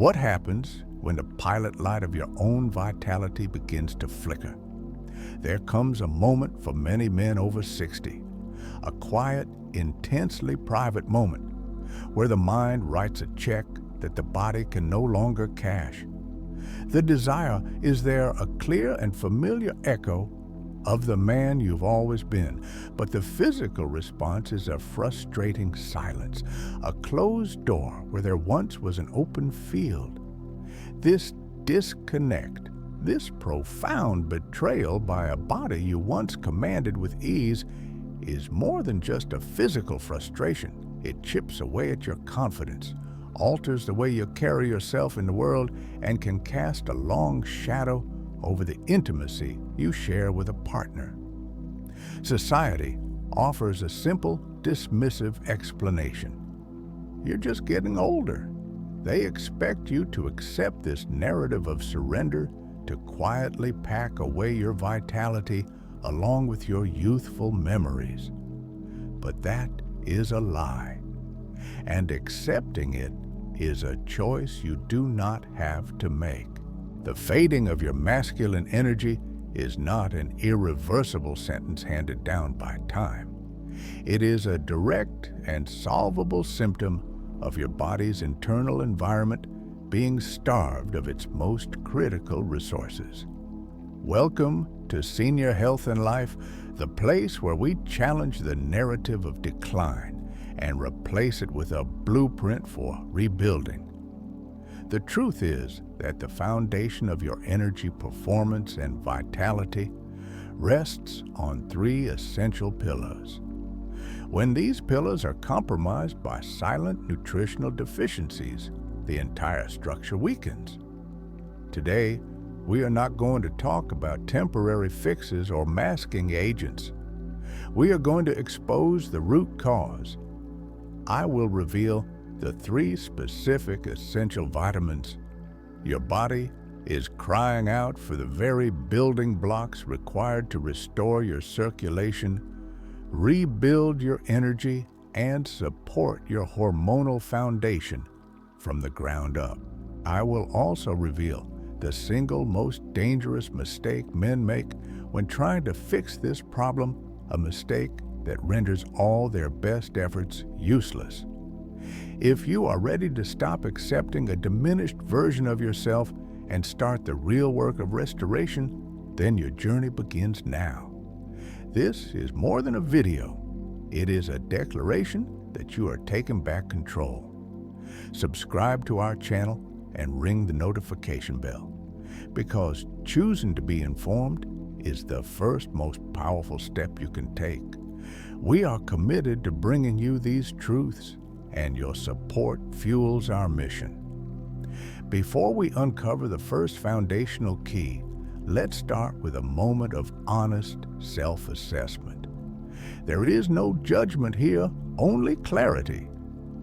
What happens when the pilot light of your own vitality begins to flicker? There comes a moment for many men over 60, a quiet, intensely private moment where the mind writes a check that the body can no longer cash. The desire is there, a clear and familiar echo of the man you've always been, but the physical response is a frustrating silence, a closed door where there once was an open field. This disconnect, this profound betrayal by a body you once commanded with ease, is more than just a physical frustration. It chips away at your confidence, alters the way you carry yourself in the world, and can cast a long shadow over the intimacy you share with a partner. Society offers a simple, dismissive explanation. You're just getting older. They expect you to accept this narrative of surrender, to quietly pack away your vitality along with your youthful memories. But that is a lie, and accepting it is a choice you do not have to make. The fading of your masculine energy is not an irreversible sentence handed down by time. It is a direct and solvable symptom of your body's internal environment being starved of its most critical resources. Welcome to Senior Health and Life, the place where we challenge the narrative of decline and replace it with a blueprint for rebuilding. The truth is that the foundation of your energy performance and vitality rests on three essential pillars. When these pillars are compromised by silent nutritional deficiencies, the entire structure weakens. Today, we are not going to talk about temporary fixes or masking agents. We are going to expose the root cause. I will reveal the three specific essential vitamins your body is crying out for, the very building blocks required to restore your circulation, rebuild your energy, and support your hormonal foundation from the ground up. I will also reveal the single most dangerous mistake men make when trying to fix this problem, a mistake that renders all their best efforts useless. If you are ready to stop accepting a diminished version of yourself and start the real work of restoration, then your journey begins now. This is more than a video. It is a declaration that you are taking back control. Subscribe to our channel and ring the notification bell, because choosing to be informed is the first most powerful step you can take. We are committed to bringing you these truths, and your support fuels our mission. Before we uncover the first foundational key, let's start with a moment of honest self-assessment. There is no judgment here, only clarity.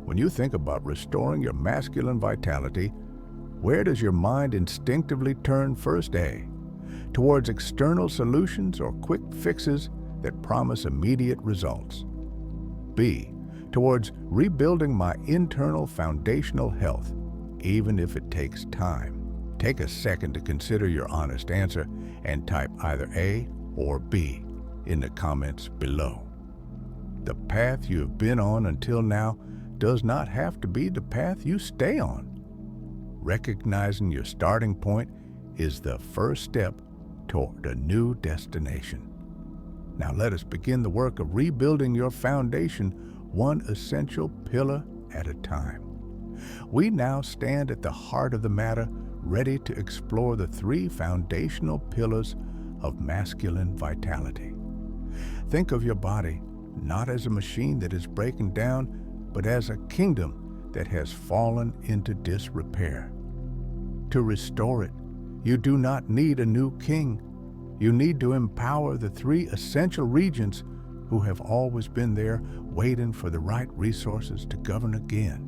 When you think about restoring your masculine vitality, where does your mind instinctively turn first? A, towards external solutions or quick fixes that promise immediate results. B, towards rebuilding my internal foundational health, even if it takes time. Take a second to consider your honest answer and type either A or B in the comments below. The path you have been on until now does not have to be the path you stay on. Recognizing your starting point is the first step toward a new destination. Now let us begin the work of rebuilding your foundation, one essential pillar at a time. We now stand at the heart of the matter, ready to explore the three foundational pillars of masculine vitality. Think of your body not as a machine that is breaking down, but as a kingdom that has fallen into disrepair. To restore it, you do not need a new king. You need to empower the three essential regions who have always been there, waiting for the right resources to govern again.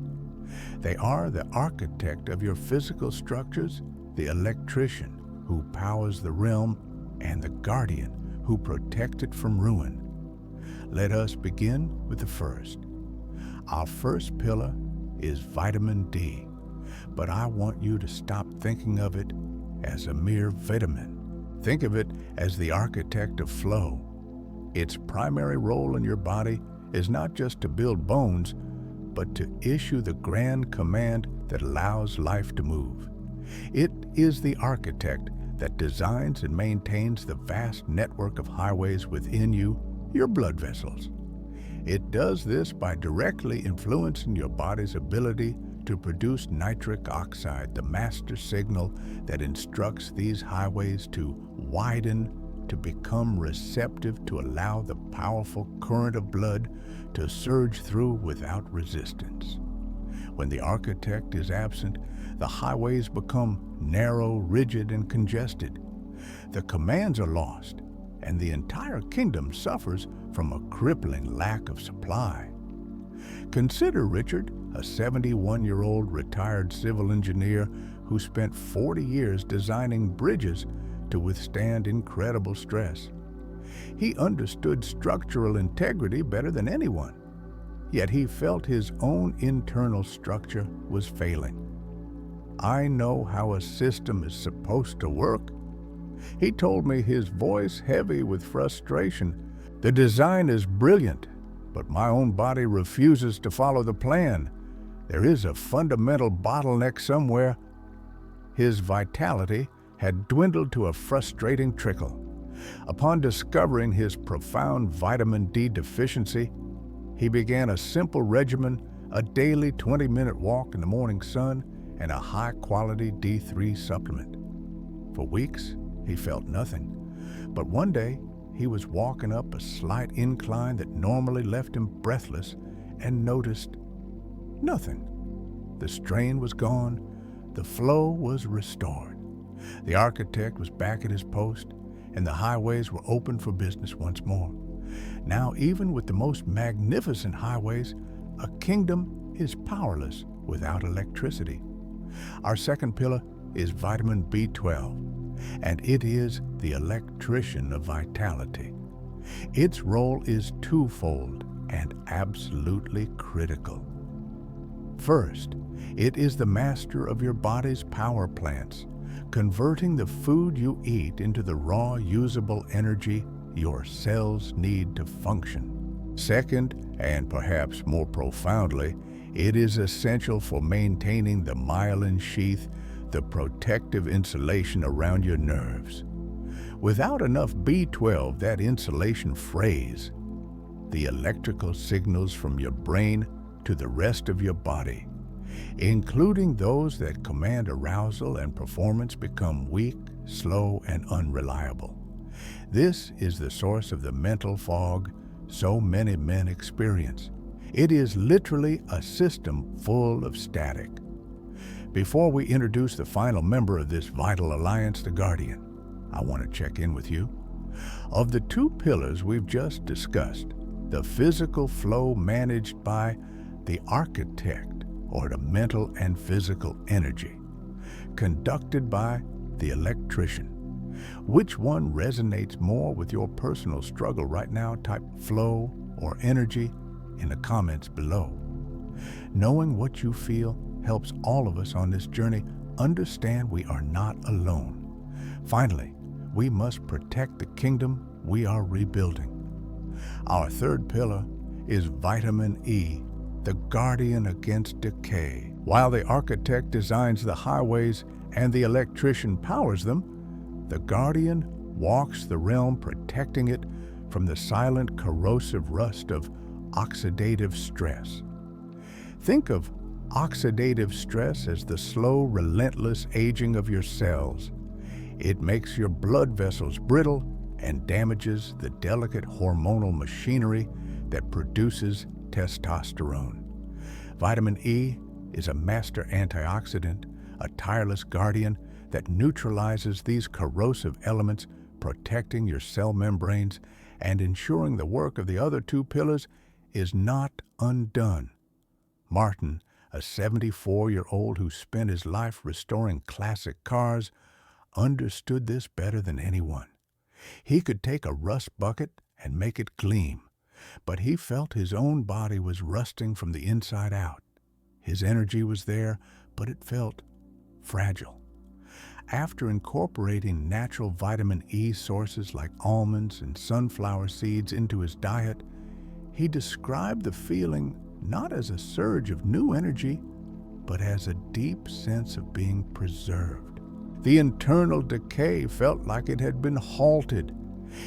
They are the architect of your physical structures, the electrician who powers the realm, and the guardian who protects it from ruin. Let us begin with the first. Our first pillar is vitamin D. But I want you to stop thinking of it as a mere vitamin. Think of it as the architect of flow. Its primary role in your body is not just to build bones, but to issue the grand command that allows life to move. It is the architect that designs and maintains the vast network of highways within you, your blood vessels. It does this by directly influencing your body's ability to produce nitric oxide, the master signal that instructs these highways to widen, to become receptive, to allow the powerful current of blood to surge through without resistance. When the architect is absent, the highways become narrow, rigid, and congested. The commands are lost, and the entire kingdom suffers from a crippling lack of supply. Consider Richard, a 71-year-old retired civil engineer who spent 40 years designing bridges to withstand incredible stress. He understood structural integrity better than anyone, yet he felt his own internal structure was failing. "I know how a system is supposed to work," he told me, his voice heavy with frustration. "The design is brilliant, but my own body refuses to follow the plan. There is a fundamental bottleneck somewhere." His vitality had dwindled to a frustrating trickle. Upon discovering his profound vitamin D deficiency, he began a simple regimen, a daily 20-minute walk in the morning sun, and a high-quality D3 supplement. For weeks, he felt nothing. But one day, he was walking up a slight incline that normally left him breathless and noticed nothing. The strain was gone. The flow was restored. The architect was back at his post, and the highways were open for business once more. Now, even with the most magnificent highways, a kingdom is powerless without electricity. Our second pillar is vitamin B12, and it is the electrician of vitality. Its role is twofold and absolutely critical. First, it is the master of your body's power plants, converting the food you eat into the raw, usable energy your cells need to function. Second, and perhaps more profoundly, it is essential for maintaining the myelin sheath, the protective insulation around your nerves. Without enough B12, that insulation frays. The electrical signals from your brain to the rest of your body, including those that command arousal and performance, become weak, slow, and unreliable. This is the source of the mental fog so many men experience. It is literally a system full of static. Before we introduce the final member of this vital alliance, the Guardian, I want to check in with you. Of the two pillars we've just discussed, the physical flow managed by the architect, or the mental and physical energy conducted by the electrician, which one resonates more with your personal struggle right now? Type flow or energy in the comments below. Knowing what you feel helps all of us on this journey understand we are not alone. Finally, we must protect the kingdom we are rebuilding. Our third pillar is vitamin E, the guardian against decay. While the architect designs the highways and the electrician powers them, the guardian walks the realm, protecting it from the silent corrosive rust of oxidative stress. Think of oxidative stress as the slow, relentless aging of your cells. It makes your blood vessels brittle and damages the delicate hormonal machinery that produces testosterone. Vitamin E is a master antioxidant, a tireless guardian that neutralizes these corrosive elements, protecting your cell membranes and ensuring the work of the other two pillars is not undone. Martin, a 74-year-old who spent his life restoring classic cars, understood this better than anyone. He could take a rust bucket and make it gleam, but he felt his own body was rusting from the inside out. His energy was there, but it felt fragile. After incorporating natural vitamin E sources like almonds and sunflower seeds into his diet, he described the feeling not as a surge of new energy, but as a deep sense of being preserved. The internal decay felt like it had been halted.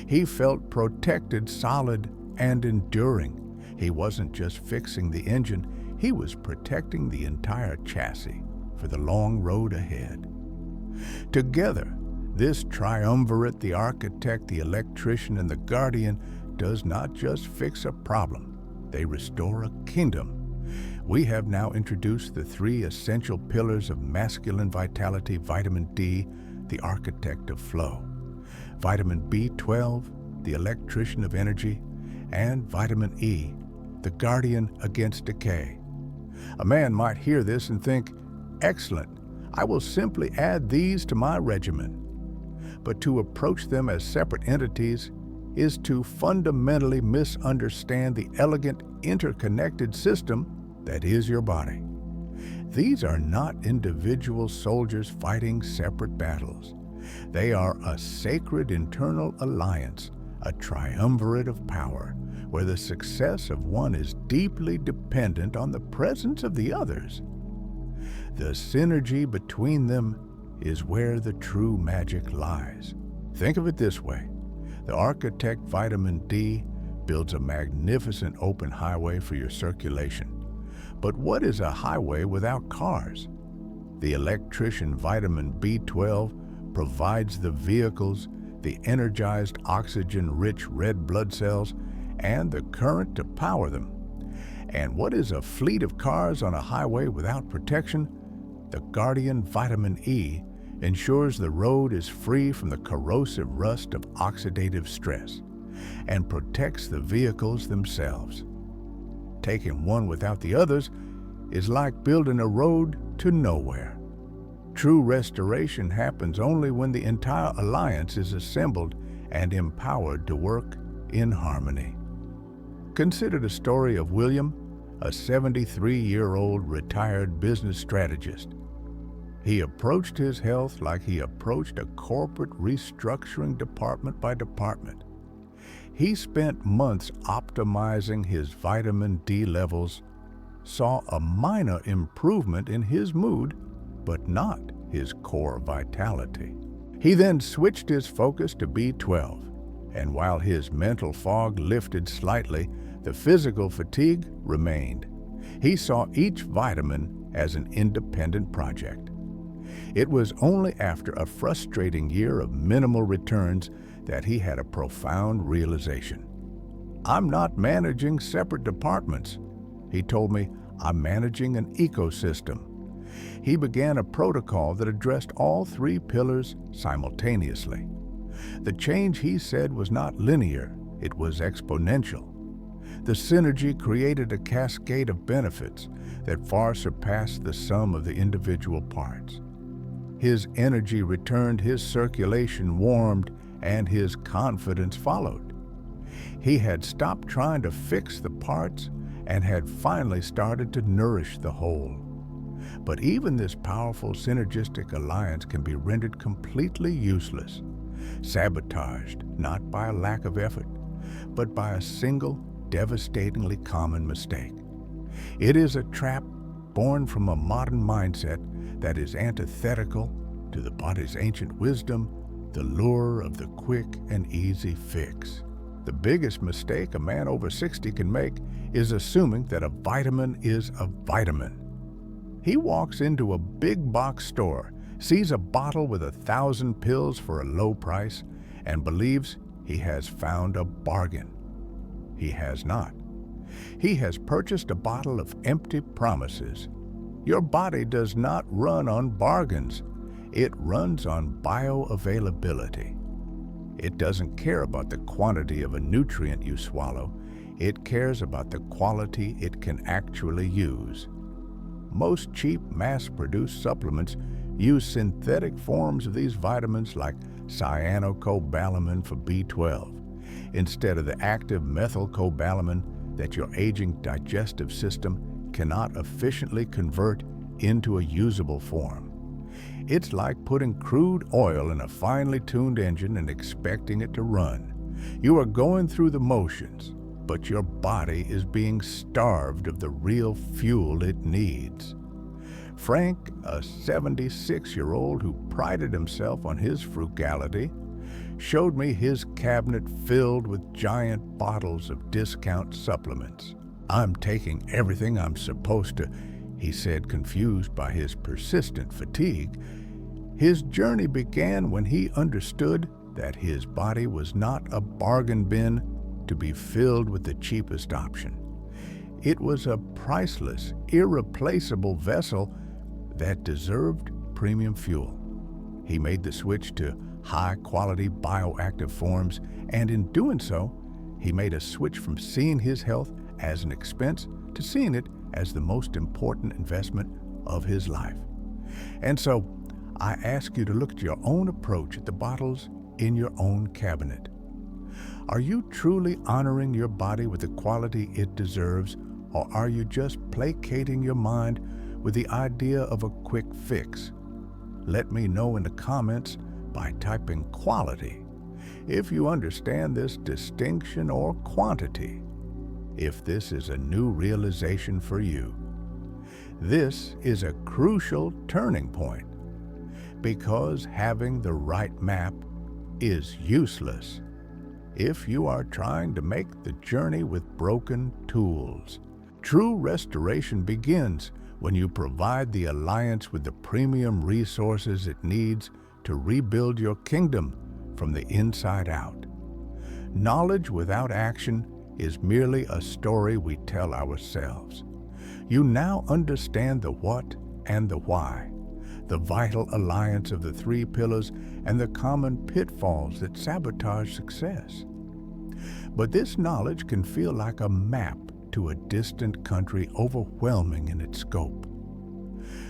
He felt protected, solid, and enduring. He wasn't just fixing the engine, he was protecting the entire chassis for the long road ahead. Together, this triumvirate, the architect, the electrician, and the guardian, does not just fix a problem, they restore a kingdom. We have now introduced the three essential pillars of masculine vitality: vitamin D, the architect of flow; vitamin B12, the electrician of energy; and vitamin E, the guardian against decay. A man might hear this and think, excellent, I will simply add these to my regimen. But to approach them as separate entities is to fundamentally misunderstand the elegant, interconnected system that is your body. These are not individual soldiers fighting separate battles. They are a sacred internal alliance, a triumvirate of power, where the success of one is deeply dependent on the presence of the others. The synergy between them is where the true magic lies. Think of it this way. The architect vitamin D builds a magnificent open highway for your circulation. But what is a highway without cars? The electrician vitamin B12 provides the vehicles, the energized oxygen-rich red blood cells, and the current to power them. And what is a fleet of cars on a highway without protection? The guardian vitamin E ensures the road is free from the corrosive rust of oxidative stress and protects the vehicles themselves. Taking one without the others is like building a road to nowhere. True restoration happens only when the entire alliance is assembled and empowered to work in harmony. Consider the story of William, a 73-year-old retired business strategist. He approached his health like he approached a corporate restructuring department by department. He spent months optimizing his vitamin D levels, saw a minor improvement in his mood, but not his core vitality. He then switched his focus to B12, and while his mental fog lifted slightly, the physical fatigue remained. He saw each vitamin as an independent project. It was only after a frustrating year of minimal returns that he had a profound realization. I'm not managing separate departments. He told me, I'm managing an ecosystem. He began a protocol that addressed all three pillars simultaneously. The change, he said, was not linear, it was exponential. The synergy created a cascade of benefits that far surpassed the sum of the individual parts. His energy returned, his circulation warmed, and his confidence followed. He had stopped trying to fix the parts and had finally started to nourish the whole. But even this powerful synergistic alliance can be rendered completely useless, sabotaged not by a lack of effort, but by a single, devastatingly common mistake. It is a trap born from a modern mindset that is antithetical to the body's ancient wisdom, the lure of the quick and easy fix. The biggest mistake a man over 60 can make is assuming that a vitamin is a vitamin. He walks into a big box store, sees a bottle with 1,000 pills for a low price, and believes he has found a bargain. He has not. He has purchased a bottle of empty promises. Your body does not run on bargains. It runs on bioavailability. It doesn't care about the quantity of a nutrient you swallow. It cares about the quality it can actually use. Most cheap mass-produced supplements use synthetic forms of these vitamins like cyanocobalamin for B12, instead of the active methylcobalamin that your aging digestive system cannot efficiently convert into a usable form. It's like putting crude oil in a finely tuned engine and expecting it to run. You are going through the motions, but your body is being starved of the real fuel it needs. Frank, a 76-year-old who prided himself on his frugality, showed me his cabinet filled with giant bottles of discount supplements. "I'm taking everything I'm supposed to," he said, confused by his persistent fatigue. His journey began when he understood that his body was not a bargain bin to be filled with the cheapest option. It was a priceless, irreplaceable vessel that deserved premium fuel. He made the switch to high-quality bioactive forms, and in doing so, he made a switch from seeing his health as an expense to seeing it as the most important investment of his life. And so, I ask you to look at your own approach at the bottles in your own cabinet. Are you truly honoring your body with the quality it deserves, or are you just placating your mind with the idea of a quick fix? Let me know in the comments by typing quality if you understand this distinction, or quantity if this is a new realization for you. This is a crucial turning point, because having the right map is useless if you are trying to make the journey with broken tools. True restoration begins when you provide the alliance with the premium resources it needs to rebuild your kingdom from the inside out. Knowledge without action is merely a story we tell ourselves. You now understand the what and the why, the vital alliance of the three pillars and the common pitfalls that sabotage success. But this knowledge can feel like a map to a distant country, overwhelming in its scope.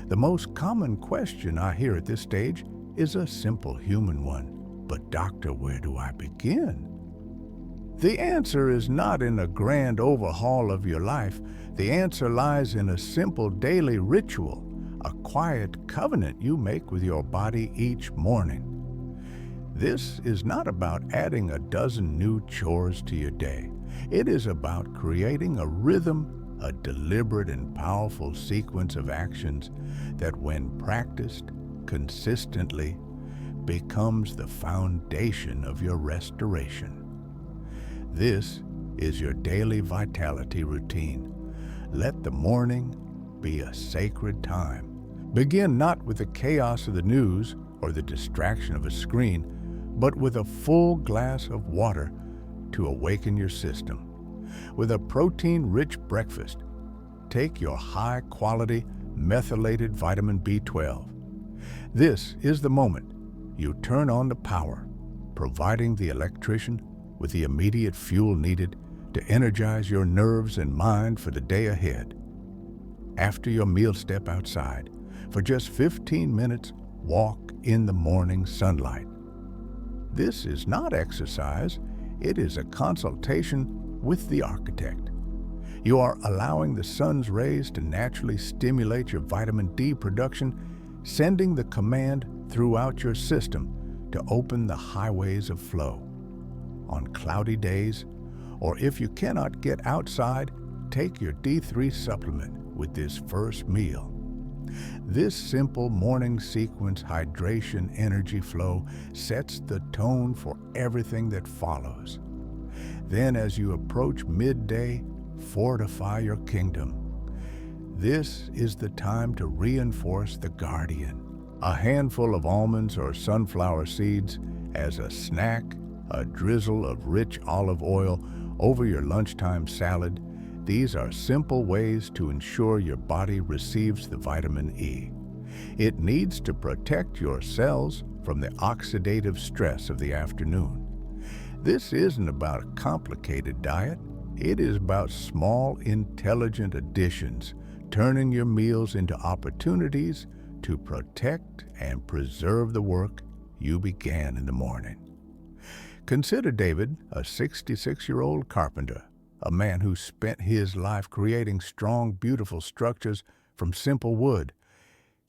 The most common question I hear at this stage is a simple human one. "But doctor, where do I begin?" The answer is not in a grand overhaul of your life. The answer lies in a simple daily ritual, a quiet covenant you make with your body each morning. This is not about adding a dozen new chores to your day. It is about creating a rhythm, a deliberate and powerful sequence of actions that, when practiced consistently, becomes the foundation of your restoration. This is your daily vitality routine. Let the morning be a sacred time. Begin not with the chaos of the news or the distraction of a screen, but with a full glass of water to awaken your system. With a protein-rich breakfast, take your high-quality methylated vitamin B12. This is the moment you turn on the power, providing the electrician with the immediate fuel needed to energize your nerves and mind for the day ahead. After your meal, step outside. For just 15 minutes, walk in the morning sunlight. This is not exercise, it is a consultation with the architect. You are allowing the sun's rays to naturally stimulate your vitamin D production, sending the command throughout your system to open the highways of flow. On cloudy days, or if you cannot get outside, take your D3 supplement with this first meal. This simple morning sequence hydration energy flow sets the tone for everything that follows. Then, as you approach midday, fortify your kingdom. This is the time to reinforce the guardian. A handful of almonds or sunflower seeds as a snack, a drizzle of rich olive oil over your lunchtime salad. These are simple ways to ensure your body receives the vitamin E. It needs to protect your cells from the oxidative stress of the afternoon. This isn't about a complicated diet. It is about small, intelligent additions, turning your meals into opportunities to protect and preserve the work you began in the morning. Consider David, a 66-year-old carpenter, a man who spent his life creating strong, beautiful structures from simple wood.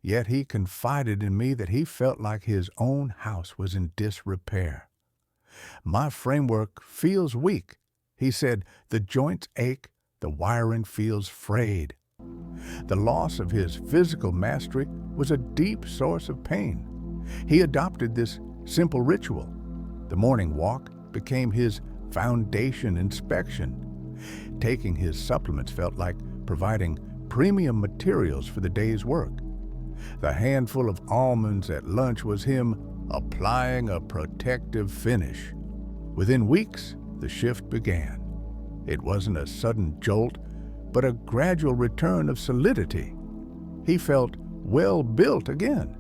Yet he confided in me that he felt like his own house was in disrepair. My framework feels weak. He said, the joints ache, the wiring feels frayed. The loss of his physical mastery was a deep source of pain. He adopted this simple ritual. The morning walk became his foundation inspection. Taking his supplements felt like providing premium materials for the day's work. The handful of almonds at lunch was him applying a protective finish. Within weeks, the shift began. It wasn't a sudden jolt, but a gradual return of solidity. He felt well built again.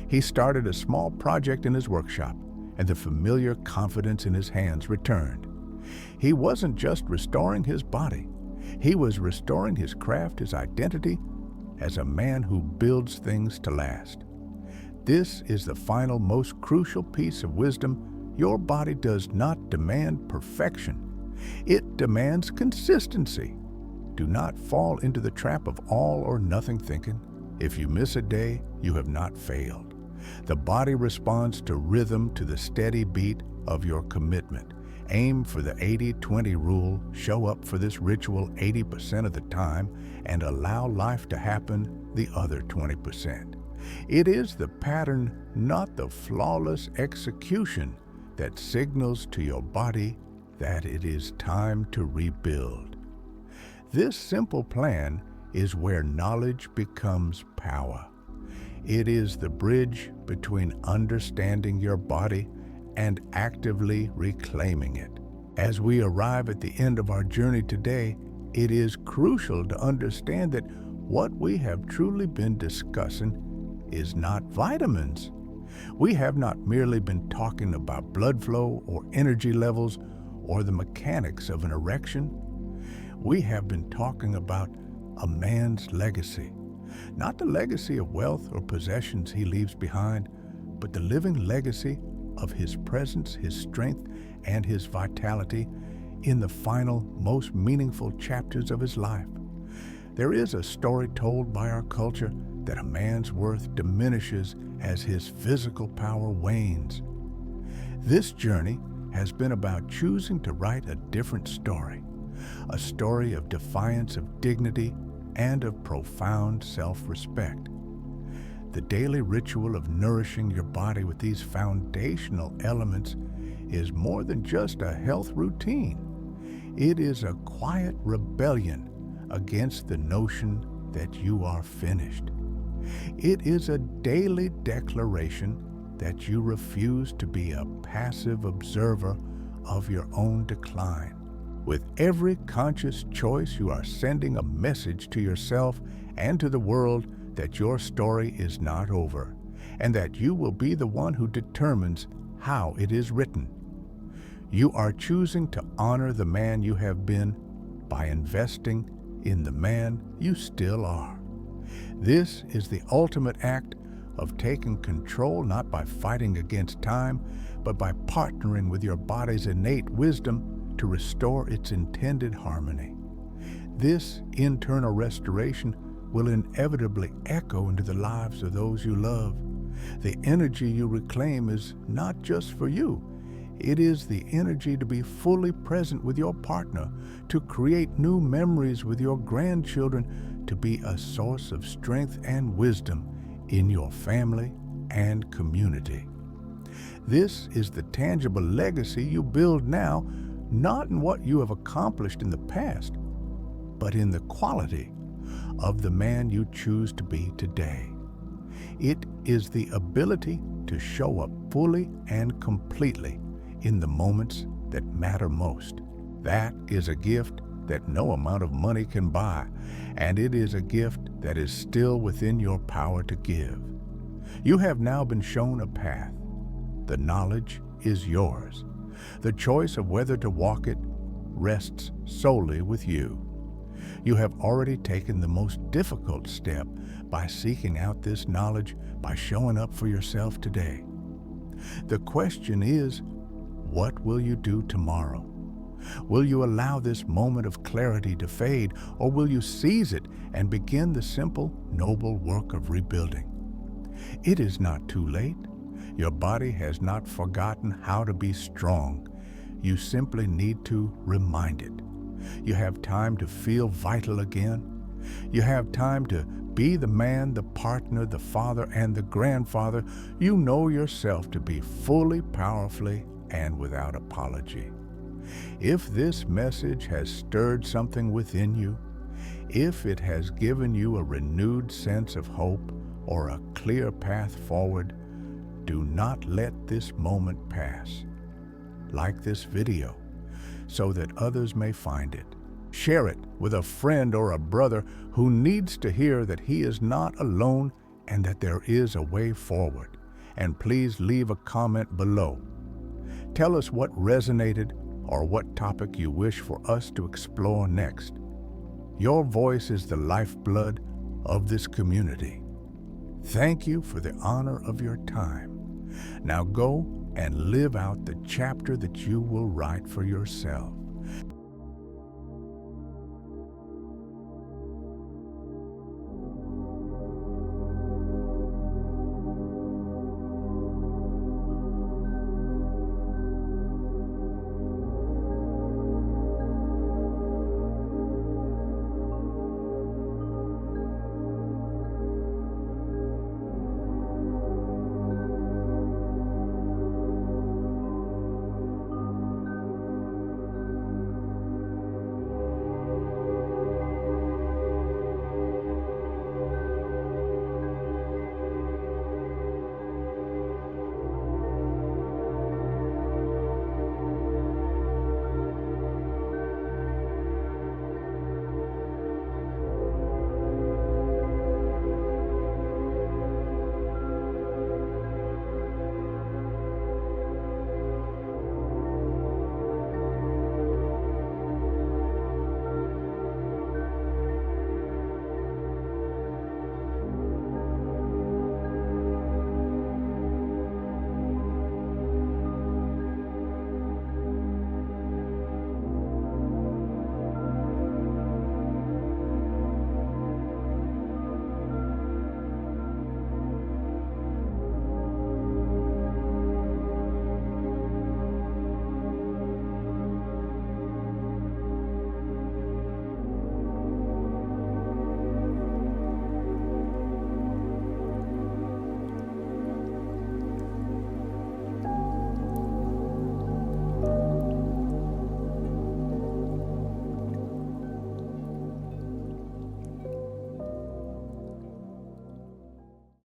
He started a small project in his workshop, and the familiar confidence in his hands returned. He wasn't just restoring his body. He was restoring his craft, his identity, as a man who builds things to last. This is the final, most crucial piece of wisdom. Your body does not demand perfection. It demands consistency. Do not fall into the trap of all or nothing thinking. If you miss a day, you have not failed. The body responds to rhythm, to the steady beat of your commitment. Aim for the 80-20 rule, show up for this ritual 80% of the time, and allow life to happen the other 20%. It is the pattern, not the flawless execution, that signals to your body that it is time to rebuild. This simple plan is where knowledge becomes power. It is the bridge between understanding your body and actively reclaiming it. As we arrive at the end of our journey today, it is crucial to understand that what we have truly been discussing is not vitamins. We have not merely been talking about blood flow or energy levels or the mechanics of an erection. We have been talking about a man's legacy. Not the legacy of wealth or possessions he leaves behind, but the living legacy of his presence, his strength, and his vitality in the final, most meaningful chapters of his life. There is a story told by our culture that a man's worth diminishes as his physical power wanes. This journey has been about choosing to write a different story, a story of defiance of dignity and of profound self-respect. The daily ritual of nourishing your body with these foundational elements is more than just a health routine. It is a quiet rebellion against the notion that you are finished. It is a daily declaration that you refuse to be a passive observer of your own decline. With every conscious choice, you are sending a message to yourself and to the world that your story is not over, and that you will be the one who determines how it is written. You are choosing to honor the man you have been by investing in the man you still are. This is the ultimate act of taking control, not by fighting against time, but by partnering with your body's innate wisdom to restore its intended harmony. This internal restoration will inevitably echo into the lives of those you love. The energy you reclaim is not just for you. It is the energy to be fully present with your partner, to create new memories with your grandchildren, to be a source of strength and wisdom in your family and community. This is the tangible legacy you build now, not in what you have accomplished in the past, but in the quality of the man you choose to be today. It is the ability to show up fully and completely in the moments that matter most. That is a gift that no amount of money can buy, and it is a gift that is still within your power to give. You have now been shown a path. The knowledge is yours. The choice of whether to walk it rests solely with you. You have already taken the most difficult step by seeking out this knowledge, by showing up for yourself today. The question is, what will you do tomorrow? Will you allow this moment of clarity to fade, or will you seize it and begin the simple, noble work of rebuilding? It is not too late. Your body has not forgotten how to be strong. You simply need to remind it. You have time to feel vital again. You have time to be the man, the partner, the father, and the grandfather you know yourself to be fully, powerfully, and without apology. If this message has stirred something within you, if it has given you a renewed sense of hope or a clear path forward, do not let this moment pass. Like this video so that others may find it. Share it with a friend or a brother who needs to hear that he is not alone and that there is a way forward. And please leave a comment below. Tell us what resonated or what topic you wish for us to explore next. Your voice is the lifeblood of this community. Thank you for the honor of your time. Now go and live out the chapter that you will write for yourself.